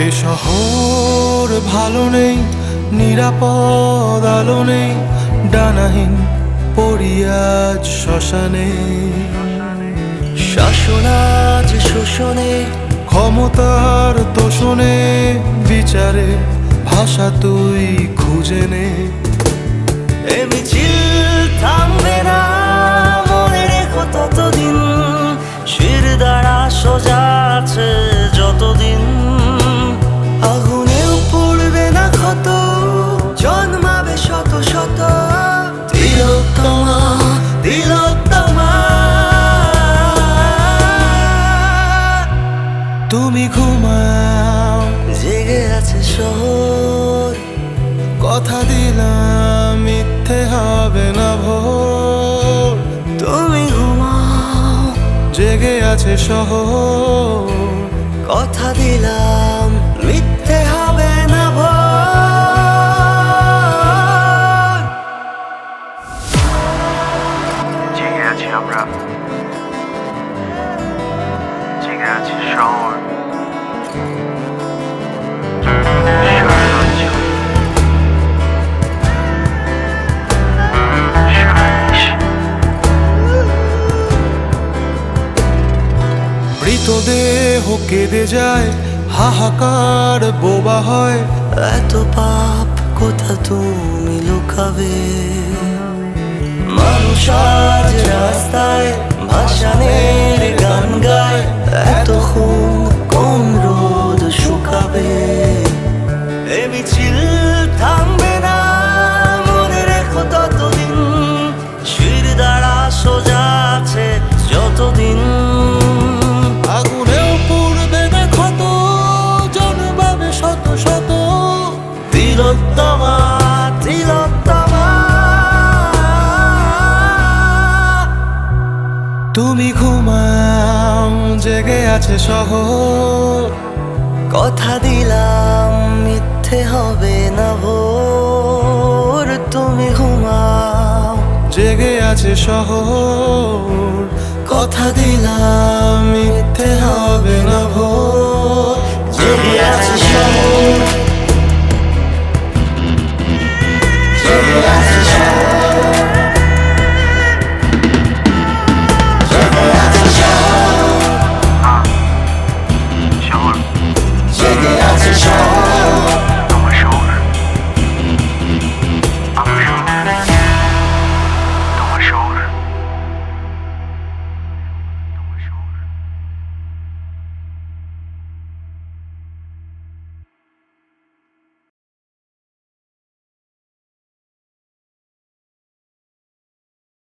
এ শহর ভালো নেই, নিরাপদ আলো নেই, ডানাহীন পড়িয়াজ শ্মশানে। শাসনাজ শোষণে, ক্ষমতার তোষণে, বিচারে ভাষা তুই খুঁজে নে। এ মিছিল থামবে না, মনে রেখো ততদিন। শির দ্বারা সোজা আছে যতদিন, আগুনেও পড়বে না ক্ষত, জন্মাবে শত শত তিলোত্তমা, তিলোত্তমা। তুমি ঘুমাও, জেগে আছে শহর, কথা দিলাম মিথ্যে হবে না ভোর। তুমি ঘুমাও, জেগে আছে শহর, কথা দিলাম মিথ্যে হবে না ভোর। জেগে আছি আমরা, জেগে আছে শহর। মৃতদেহ কেঁদে যায়, হাহাকার বোবা হয়। এত পাপ কোথা তুমি লুকাবে? মানুষ আজ রাস্তায় ভাসানের গান গায়, এত খুন কোন রোদ শুকাবে? এ মিছিল থামবে না, মনে রেখো ততদিন। শির দ্বারা সোজা আছে যতদিন, আগুনেও পুড়বে না ক্ষত, জন্মাবে শত শত তিলোত্তমা, তিলোত্তমা। তুমি ঘুমাও, জেগে আছে শহর, কথা দিলাম মিথ্যে হবে না ভোর। তুমি ঘুমাও, জেগে আছে শহর, কথা দিলাম মিথ্যে হবে না ভোর।